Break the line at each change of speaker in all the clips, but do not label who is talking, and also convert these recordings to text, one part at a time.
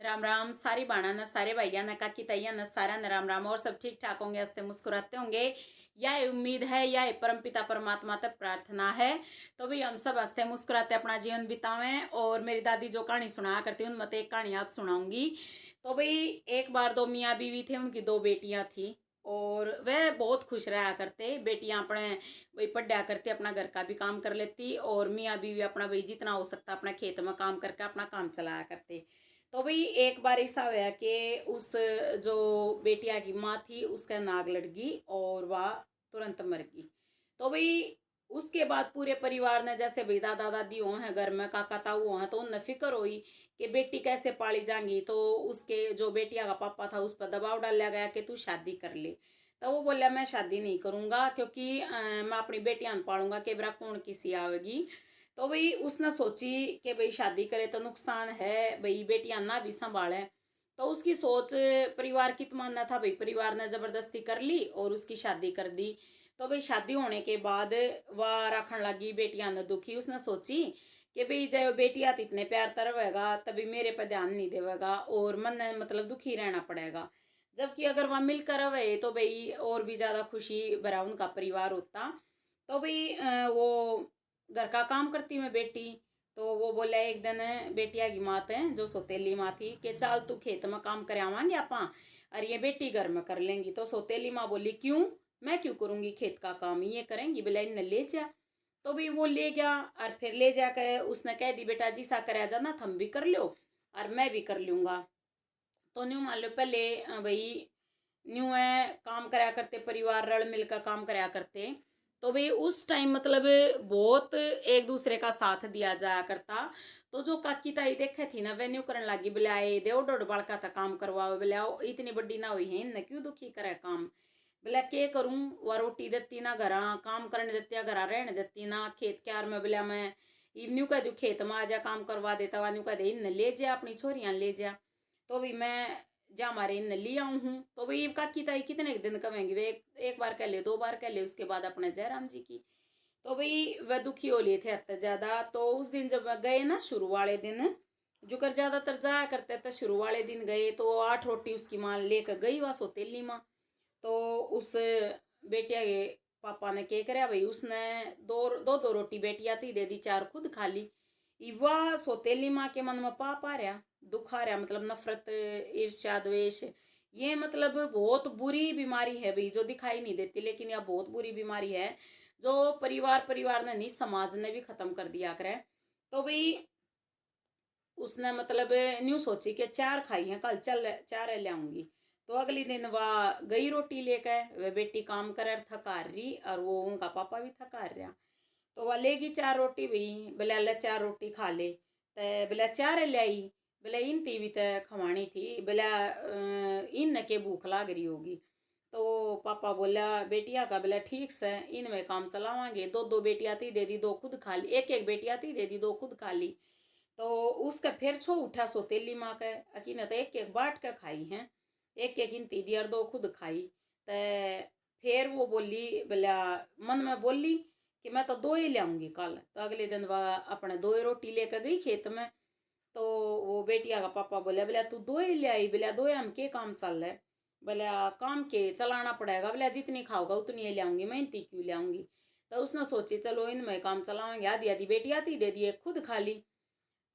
राम राम सारी बाणा न सारे भैया न काकी तैया न सारा न राम राम। और सब ठीक ठाक होंगे, हंसते मुस्कुराते होंगे। यह उम्मीद है, यह परमपिता परमात्मा तक प्रार्थना है। तो भी हम सब हंसते मुस्कुराते अपना जीवन बितावें। और मेरी दादी जो कहानी सुनाया करती उनमें तो एक कहानी आज सुनाऊंगी। तो भाई एक बार दो मियाँ बीवी थे, उनकी दो बेटियां थी। और वह बहुत खुश रहा करते। बेटियां अपने वही पढ़ा करती, अपना घर का भी काम कर लेती, और मियाँ बीवी अपना भाई जितना हो सकता अपना खेत में काम करके अपना काम चलाया करते। तो भाई एक बार ऐसा हुआ कि उस जो बेटिया की माँ थी उसका नाग लड़ गई और वह तुरंत मर गई। तो भाई उसके बाद पूरे परिवार ने, जैसे भाई दादा दादी हो हैं घर में, काका ताऊ हो हैं, तो उन्हें फिक्र हुई कि बेटी कैसे पाली जाएंगी। तो उसके जो बेटिया का पापा था उस पर दबाव डाला गया कि तू शादी कर ले। तो वो बोला मैं शादी नहीं करूंगा, क्योंकि मैं अपनी बेटियां पालूंगा कि मेरा कौन किसी आवेगी। तो भाई उसने सोची कि भाई शादी करे तो नुकसान है, भाई बेटियां ना भी संभाले। तो उसकी सोच परिवार की तमन्ना था, भाई परिवार ने जबरदस्ती कर ली और उसकी शादी कर दी। तो भाई शादी होने के बाद वह रखने लगी बेटियां ने दुखी। उसने सोची कि भाई जब बेटियां तो इतने प्यार तरवेगा तभी मेरे पे ध्यान नहीं देवेगा और मन ने मतलब दुखी रहना पड़ेगा। जबकि अगर वह मिलकर रहे तो भाई और भी ज्यादा खुशी भरा उनका परिवार होता। तो भाई वो घर का काम करती मैं बेटी। तो वो बोला एक दिन बेटिया की मात है जो सौतेली माँ थी कि चल तू खेत में काम कर आवांगे आपा, और ये बेटी घर में कर लेंगी। तो सौतेली माँ बोली क्यों, मैं क्यों करूंगी खेत का काम, ये करेंगी, बोला इन्हें ले जा। तो भी वो ले गया और फिर ले जाकर उसने कह दी बेटा जी सा कर जाना, थम भी कर लो और मैं भी कर लूंगा। तो न्यू मान लो पहले भाई न्यू है काम कराया करते, परिवार रल मिलकर काम कराया करते। तो भाई उस टाइम मतलब बहुत एक दूसरे का साथ दिया जाया करता। तो जो काकी ताई देखे थी ना वे न्यू करने लगी, बुलाए दे डोड बालका था काम करवाओ, बुलाओ इतनी बड़ी ना हुई है इन्हें क्यों दुखी करे काम। बोला के करूं, वह रोटी देती ना घर काम करने देती, घर रहने देती ना, खेत क्यार में बोला मैं न्यू कह दू खेत में आ जा काम करवा देता, वह न्यू कह दे इन ले जा अपनी छोरियां ले जा। तो भी मैं जा हमारे इन ले आऊँ हूँ। तो भाई काकी ताई कितने दिन कमेंगे, वे एक बार कह ले दो बार कह ले, उसके बाद अपने जयराम जी की। तो भाई वह दुखी हो लिए थे अत ज्यादा। तो उस दिन जब गए ना शुरू वाले दिन, जो कर ज्यादातर जाया करते थे शुरू वाले दिन गए, तो 8 रोटी उसकी माँ लेकर गई वह सौतेली माँ। तो उस बेटिया के पापा ने क्या कराया भाई, उसने दो रोटी बेटिया थी दे दी, 4 खुद खा ली। वह सौतेली माँ के मन में पाप आ रहा, दुख आ रहा, मतलब नफरत ईर्ष्या द्वेष। ये मतलब बहुत बुरी बीमारी है भाई, जो दिखाई नहीं देती लेकिन यह बहुत बुरी बीमारी है जो परिवार परिवार ने नहीं समाज ने भी खत्म कर दिया करे। तो भाई उसने मतलब न्यू सोची कि 4 खाई हैं कल, चल 4 ले आऊंगी। तो अगली दिन वह गई रोटी लेकर, वह बेटी काम कर थका रही और वो उनका पापा भी थका रहा। तो वह लेगी 4 रोटी भाई, बोले ले 4 रोटी खा ले। तो बोला 4 ले आई, बोले इन ती भी तो खवानी थी, बोला इन के भूख लाग रही होगी। तो पापा बोला बेटिया का, बोला ठीक से इनमें काम चलावांगे, दो दो बेटियां थी दे दी, दो खुद खा ली, एक एक बेटियां थी दे दी, दो खुद खा ली। तो उसका फिर छो उठा सोतेली माँ का, अकीन तो एक एक बाट का खाई हैं, एक एक गिनती दी और दो खुद खाई। तो फिर वो बोली, बोला मन में बोली कि मैं तो 2 ही ले आऊंगी कल। तो अगले दिन वह अपने 2 ही रोटी लेकर गई खेत में। तो वो बेटिया का पापा बोला, बोला तू 2 ही ले आई, बोला 2 हम के काम चल रहा है, बोला काम के चलाना पड़ेगा, बोला जितनी खाओगा उतनी ही ले आऊंगी, मैं इतनी क्यों ले आऊंगी। तो उसने सोची चलो इनमें काम चलाएंगे, आधी आधी बेटी आती दे दी, एक खुद खा ली।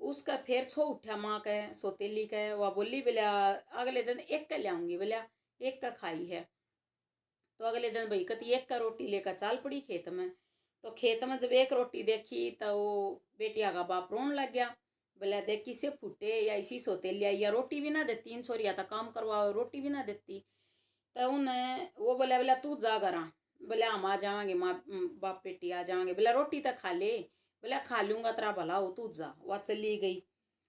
उसका फिर छो उठा माँ का सौतेली का, वह बोली बोला अगले दिन एक का ले आऊंगी, बोला एक का खाई है। तो अगले दिन भाई कती एक का रोटी लेकर चाल पड़ी खेत में। तो खेत में जब एक रोटी देखी तो वो बेटिया का बाप रोन लग गया, बोला देख किसे फूटे या इसी सौतेली आई, या रोटी भी ना देती, इन छोरिया था काम करवाओ रोटी भी ना देती। तो उन्हें वो बोला, बोला तू जा करा, बोला हम आ जाएंगे माँ बाप बेटी आ जाएंगे, बोला रोटी तो खा ले, बोला खा लूंगा तेरा भला हो तू जा। वह चली गई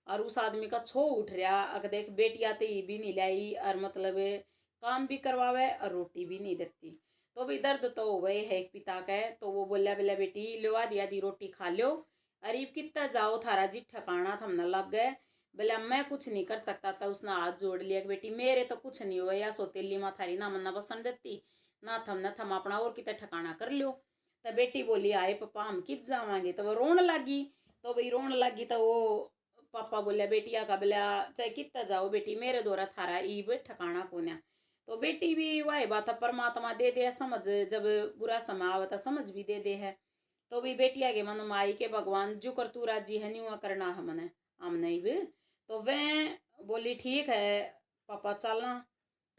और उस आदमी का छो उठ रहा, अगर देख बेटी आते ही भी नहीं लाई और मतलब काम भी करवावे और रोटी भी नहीं देती। तो भी दर्द तो वही है एक पिता का है। तो वो बोला, बोला बेटी लो आधी आधी रोटी खा लो, अरे कितना जाओ थारा जी ठकाना थमने लग गए। बोला मैं कुछ नहीं कर सकता था। उसने हाथ जोड़ लिया कि बेटी मेरे तो कुछ नहीं हुआ, या सौतेली माँ थारी ना मन्ना बसन देती ना थम न थम अपना और कितना ठकाना कर लो। तो बेटी बोली आए पापा हम कित जावांगे, तो वो रोन लगी। तो भाई रोन लगी तो वो पापा बोलिया बेटिया का बोला चाहे कितना जाओ बेटी मेरे द्वारा थारा ईब ठिकाना कोन्या। तो बेटी भी वही बात परमात्मा दे दे समझ, जब बुरा समय आवता समझ भी दे दे है। तो भी बेटिया के मन में आई के भगवान जो कर तू राजी है न्यू करना है मने हमने भी। तो वह बोली ठीक है पापा चलना।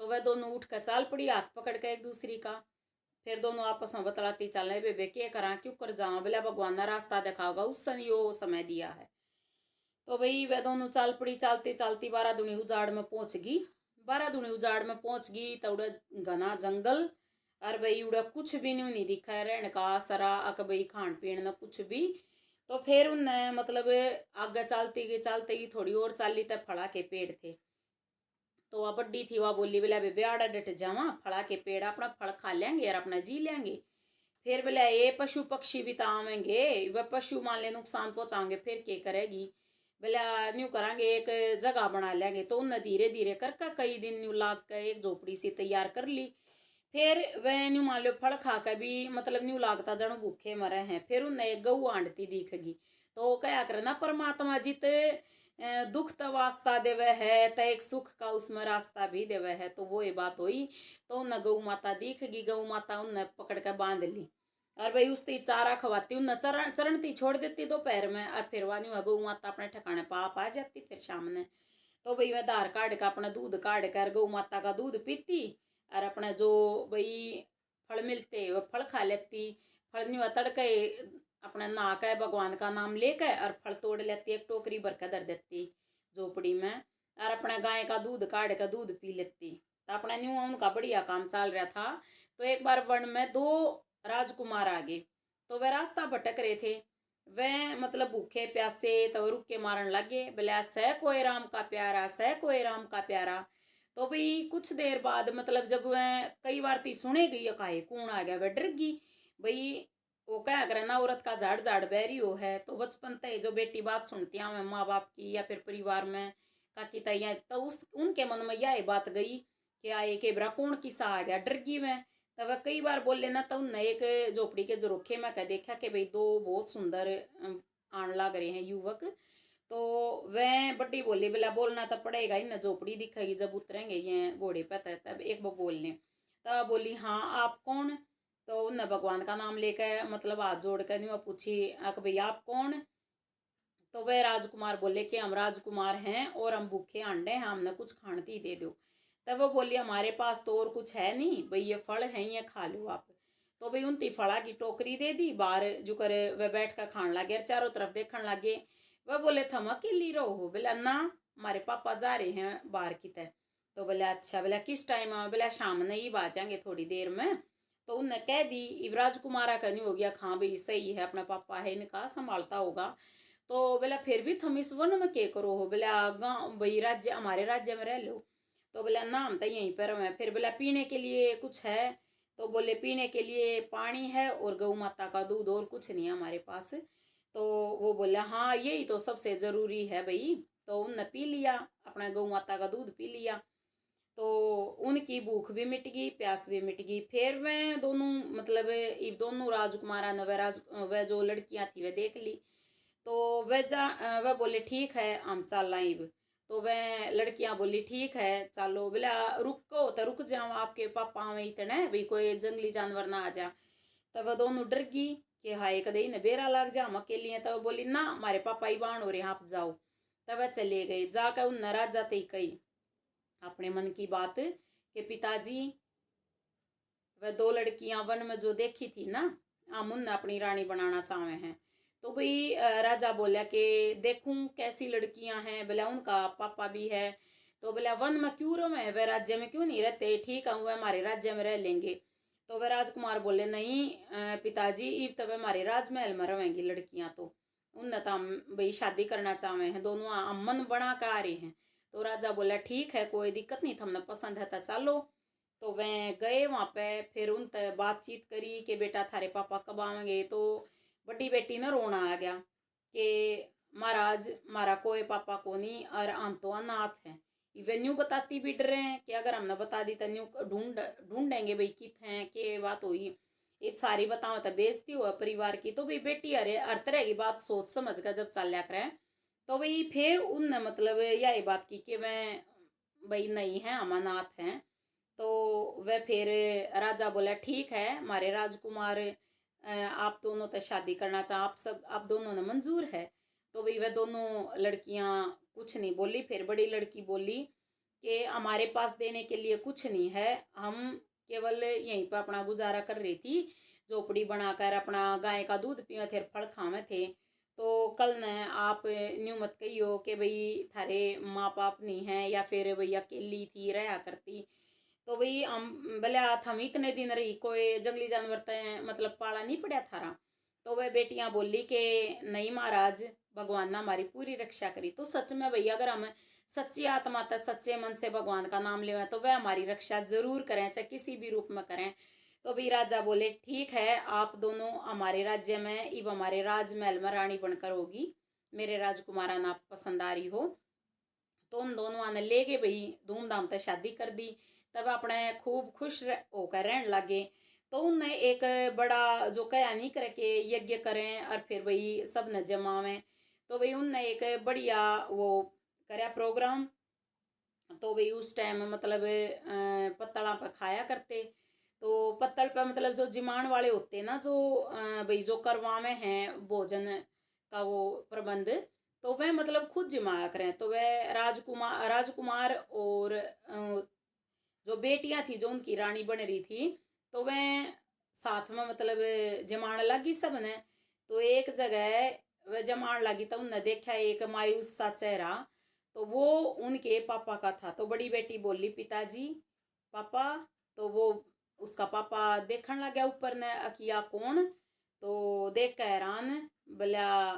तो वह दोनों उठ कर चाल पड़ी हाथ पकड़ के एक दूसरी का। फिर दोनों आपस में बतलाती चल रहे बेबे के करा क्यों कर जाऊँ बोला भगवान ने रास्ता दिखाओगा उस सन यो समय दिया है। तो भाई वह दोनों चाल पड़ी चलती चलती 12 दूनी उजाड़ में पहुंच गई। 12 दूनी उजाड़ में पहुंच गई तो उड़ा घना जंगल और भाई उड़ा कुछ भी नहीं दिखा रहने का सरा अक भाई खान पीन न कुछ भी। तो फिर उनने मतलब आगे चलती गई थोड़ी और चाली तक फड़ा के पेड़ थे। तो वह बड्डी थी वह बोली बोला बेबे आड़ा डट जावा फड़ा के पेड़ अपना फल खा लेंगे और अपना जी लेंगे। फिर बोला ये पशु पक्षी भी तो आवेंगे वह पशु मान ले नुकसान पहुंचाएंगे फिर क्या करेगी। बोला न्यू करांगे एक जगह बना लेंगे। तो उनने धीरे धीरे करके कई दिन न्यू लाग कर एक झोपड़ी सी तैयार कर ली। फिर वह न्यू मान लो फल खा कर भी मतलब न्यू लागता जन भूखे मरे हैं। फिर उनने एक गऊ आंटती दिखेगी। तो क्या करना परमात्मा जित दुख तो वास्ता देवे है तो एक सुख का उसमें रास्ता भी देवे है। तो वो ये बात हुई। तो उन गौ माता दिखेगी गौ माता उनने पकड़ कर बांध ली और भाई उसती चारा खवाती उन चरणती छोड़ देती दोपहर में और फिर वानी वह गौ माता अपने ठिकाने पाप आ जाती फिर शाम ने। तो भाई वह धार काट कर अपना दूध काट कर गौ माता का दूध पीती और अपने जो भाई फल मिलते वह फल खा लेती। फल नहीं वह तड़के अपने नहा के भगवान का नाम लेकर और फल तोड़ लेती एक टोकरी भर कर धर देती झोपड़ी में और अपने गाय का दूध काट कर दूध पी लेती। तो अपना न्यू उनका बढ़िया काम चल रहा था। तो एक बार वन में 2 राजकुमार आ गए। तो वह रास्ता भटक रहे थे। वह मतलब भूखे प्यासे तो रुक के मारन लगे बोले सह कोई राम का प्यारा सह कोई राम का प्यारा। तो भाई कुछ देर बाद मतलब जब वह कई बार ती सुने गई काहे कौन आ गया वह डर गई। भाई वो क्या करे ना औरत का झाड़ झाड़ बहरी हो है। तो बचपन तय जो बेटी बात सुनती है माँ बाप की या फिर परिवार में काकी तैया तो उस उनके मन में यह बात गई कि आए के बरा कौन किसा आ गया डर गई मैं। तब वह कई बार बोले ना तो उनने एक झोपड़ी के जोरोखे में कह देखा कि भाई 2 बहुत सुंदर आन लग रहे हैं युवक। तो वह बड्डी बोली बोला बोलना तो पड़ेगा इन झोपड़ी दिखेगी जब उतरेंगे ये घोड़े पे तब एक वो बोलने। तब बोली हाँ आप कौन। तो उनने भगवान का नाम लेकर मतलब हाथ जोड़ कर नहीं वो पूछी अक भाई आप कौन। तो वह राजकुमार बोले कि हम राजकुमार हैं और हम भूखे अंडे हैं हमने कुछ खानती दे दो। तब वो बोली हमारे पास तो और कुछ है नहीं भाई ये फल हैं ये खा लो आप। तो भाई उनती फड़ा की टोकरी दे दी बाहर जो करे वह बैठ कर खान लगे चारों तरफ देखने लगे। वह बोले थम अकेली रहो हो बोला ना हमारे पापा जा रहे हैं बाहर की तरह। तो बोला अच्छा बोला किस टाइम आ बोला शाम ने ही आ जाएंगे थोड़ी देर में। तो उनने कह दी युवराज कुमारा का नहीं हो गया हाँ भाई सही है अपना पापा है इनका संभालता होगा। तो बोला फिर भी थम इस वन में क्या करो हो बोला गाँव भाई राज्य हमारे राज्य में रह लो। तो बोला नाम तो यहीं पर है। फिर बोला पीने के लिए कुछ है। तो बोले पीने के लिए पानी है और गौ माता का दूध और कुछ नहीं है हमारे पास। तो वो बोला हाँ यही तो सबसे ज़रूरी है भाई। तो उनने पी लिया अपना गौ माता का दूध पी लिया। तो उनकी भूख भी मिट गई प्यास भी मिट गई। फिर वह दोनों मतलब ये दोनों राजकुमारा ने वह जो लड़कियां थी वह देख ली। तो वह बोले ठीक है हम चल आइब। तो वह लड़कियां बोली ठीक है चलो बोला रुको तो रुक जाओ आपके पापा आवे इतने भाई कोई जंगली जानवर ना आ जा। तब वह दोनों डर गई कि हाय कदे ने बेरा लग जा हम अकेली हैं। तब बोली ना हमारे पापा ही बाण हो रहे आप जाओ। तब वह चले गए जाकर उन नाराज जाते ही कही अपने मन की बात कि पिताजी वह 2 लड़कियां वन में जो देखी थी ना हम उन अपनी रानी बनाना चाहे हैं। तो भाई राजा बोला कि देखूं कैसी लड़कियां हैं बोला उनका पापा भी है। तो बोला वन में क्यों रहे वह राज्य में क्यों नहीं रहते ठीक है वह हमारे राज्य में रह लेंगे। तो वह राजकुमार बोले नहीं पिताजी इब तब हमारे राजमहल में रहेंगी लड़कियां। तो उन तो हम भाई शादी करना चाहे हैं दोनों हम मन बना कर आ रहे हैं। तो राजा बोला ठीक है कोई दिक्कत नहीं थमने पसंद है तो चलो। तो वह गए वहाँ पे फिर उन बातचीत करी कि बेटा थारे पापा कब आएंगे। तो बड़ी बेटी ने रोना आ गया कि महाराज मारा कोई पापा को नहीं और हम तो अनाथ हैं। इवे न्यू बताती भी डर रहे हैं कि अगर हमने बता दी तो न्यू ढूंढेंगे भाई कित हैं के बात हुई। ये सारी बताओ तो बेइज्जती हो परिवार की। तो भाई बेटी अरे हर तरह की बात सोच समझ कर जब चल लिया करे तो भाई फिर उन मतलब यही बात की कि वह भाई नहीं है, अमरनाथ हैं। तो वह फिर राजा बोला ठीक है, हमारे राजकुमार आप दोनों तो शादी करना चाह, आप दोनों ने मंजूर है। तो भाई वह दोनों लड़कियां कुछ नहीं बोली। फिर बड़ी लड़की बोली कि हमारे पास देने के लिए कुछ नहीं है, हम केवल यहीं पर अपना गुजारा कर रही थी, झोपड़ी बनाकर अपना गाय का दूध पीवे थे, फल खावे थे। तो कल न आप न्यू मत कहियो कि भाई थारे माँ बाप नहीं है, या फिर भाई अकेली थी रहा करती। तो भाई हम भले हम इतने दिन रही, कोई जंगली जानवर तो मतलब पाला नहीं पड़ा थारा। तो वह बेटियां बोली कि नहीं महाराज, भगवान ने हमारी पूरी रक्षा करी। तो सच में भैया अगर हम सच्ची आत्मा तक सच्चे मन से भगवान का नाम ले तो वह हमारी रक्षा जरूर करें, चाहे किसी भी रूप में करें। तो भी राजा बोले ठीक है, आप दोनों हमारे राज्य में, इब हमारे राजमहल में रानी बनकर होगी, मेरे राजकुमारा ना पसंद आ रही हो। तो उन दोनों ने ले गए भाई, धूमधाम से शादी कर दी। तब अपने खूब खुश होकर रहने लगे। तो उनने एक बड़ा जो कया नहीं करके यज्ञ करें और फिर भाई सब न जमावें। तो भाई उनने एक बढ़िया वो करया प्रोग्राम। तो भाई उस टाइम मतलब पत्तला पर खाया करते। तो पत्तल पर मतलब जो जिमाण वाले होते ना, जो भाई जो करवावे हैं भोजन का वो प्रबंध, तो वह मतलब खुद जिमाया करें। तो वह राजकुमार और जो बेटियां थी जो उनकी रानी बन रही थी, तो वह साथ में मतलब जमाने लगी सब ने। तो एक जगह वह जमाने लगी तो उनने देखा एक मायूस सा चेहरा। तो वो उनके पापा का था। तो बड़ी बेटी बोली पिताजी, पापा। तो वो उसका पापा देखने लग गया ऊपर ने, अकिया कौन। तो देख कर हैरान, बोला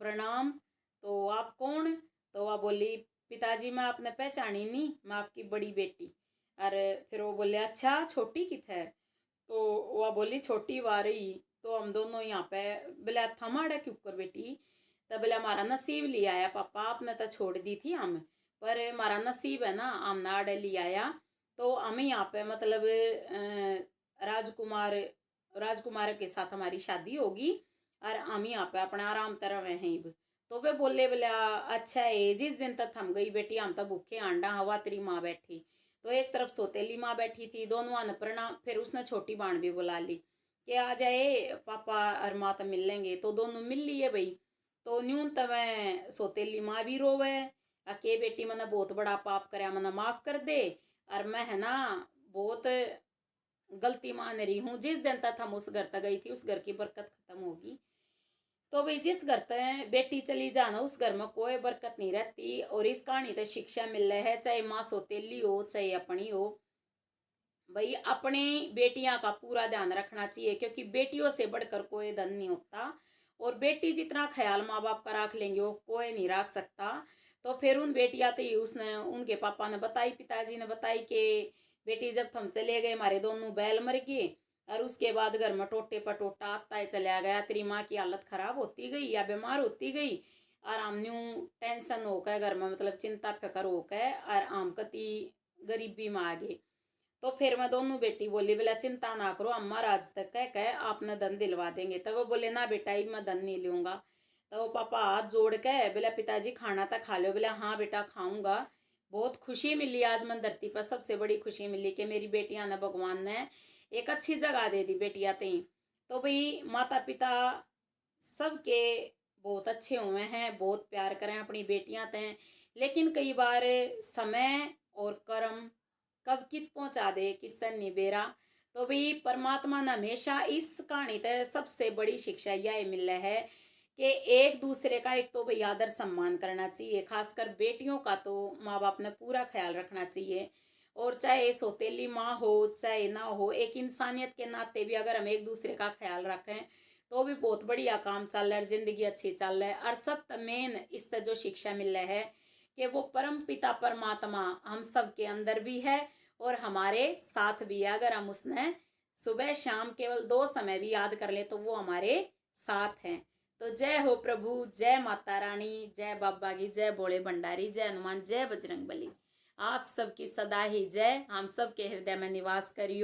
प्रणाम। तो आप कौन। तो वह बोली पिताजी मैं आपने पहचानी नहीं, मैं आपकी बड़ी बेटी। अरे फिर वो बोले अच्छा छोटी कित है। तो वह बोली छोटी वारी। तो हम दोनों यहाँ पे, बोले थमाड़ा के ऊपर बेटी। तब बोले हमारा नसीब ले आया पापा, आपने तो छोड़ दी थी हम, पर हमारा नसीब है ना, हम नाड़े ले आया। तो हमें यहाँ पे मतलब राजकुमार राजकुमार के साथ हमारी शादी होगी और हम यहाँ पे अपना आराम तरह वह हैं। तो वे बोले बोला अच्छा है, जिस दिन तक थम गई बेटी हम तो भूखे आंडा हवा तेरी माँ बैठी। तो एक तरफ सोतेली माँ बैठी थी, दोनों ने प्रणाम। फिर उसने छोटी बाण भी बुला ली कि आ जाए पापा और माँ तो मिल लेंगे। तो दोनों मिल लिए भाई। तो न्यूनतम सोतेली माँ भी रोवे, अके बेटी मैंने बहुत बड़ा पाप कराया, मैंने माफ कर दे। और मैं है ना बहुत गलती मान रही हूँ, जिस दिन तक हम उस घर तक गई थी उस घर की बरकत खत्म होगी। तो भाई जिस घर तक बेटी चली जाना उस घर में कोई बरकत नहीं रहती। और इस कहानी से शिक्षा मिल रहा है, चाहे माँ सौतेली हो चाहे अपनी हो, भाई अपनी बेटियां का पूरा ध्यान रखना चाहिए, क्योंकि बेटियों से बढ़कर कोई धन नहीं होता। और बेटी जितना ख्याल माँ बाप का रख लेंगे वो कोई नहीं रख सकता। तो फिर उन बेटियां थी, उसने उनके पापा ने बताई, पिताजी ने बताई कि बेटी जब हम चले गए हमारे दोनों बैल मर गए, और उसके बाद घर में टोटे पर टोटा आता ही चला गया, तेरी माँ की हालत खराब होती गई या बीमार होती गई। और हम न्यू टेंशन होकर घर में मतलब चिंता फिक्र होकर और आम कति गरीबी में आ गए। तो फिर मैं दोनों बेटी बोली बोला चिंता ना करो, अम्मा राज तक कह आपने धन दिलवा देंगे। तो वो बोले ना बेटा मैं धन नहीं लूँगा। तो वो पापा हाथ जोड़ के बोला पिताजी खाना था खा लो। बोला हाँ बेटा खाऊंगा। बहुत खुशी मिली आज मन धरती पर, सबसे बड़ी खुशी मिली कि मेरी बेटियां ने भगवान ने एक अच्छी जगह दे दी बेटियां थी। तो भाई माता पिता सबके बहुत अच्छे हुए हैं, बहुत प्यार करें अपनी बेटियां तय। लेकिन कई बार समय और कर्म कब कित पहुंचा दे किससे निबेरा। तो भाई परमात्मा ने हमेशा इस कहानी ते सबसे बड़ी शिक्षा यह मिल है कि एक दूसरे का एक तो भाई आदर सम्मान करना चाहिए, खासकर बेटियों का तो माँ बाप ने पूरा ख्याल रखना चाहिए। और चाहे सौतेली माँ हो चाहे ना हो, एक इंसानियत के नाते भी अगर हम एक दूसरे का ख्याल रखें तो भी बहुत बढ़िया काम चल रहा है, जिंदगी अच्छी चल रहा है। और सब मेन इससे जो शिक्षा मिल रहा है कि वो परम पिता परमात्मा हम सब के अंदर भी है और हमारे साथ भी है। अगर हम उसने सुबह शाम केवल 2 समय भी याद कर ले तो वो हमारे साथ हैं। तो जय हो प्रभु, जय माता रानी, जय बाबा की, जय भोले भंडारी, जय हनुमान, जय बजरंग बली। आप सबकी सदा ही जय, हम सब के हृदय में निवास करियो।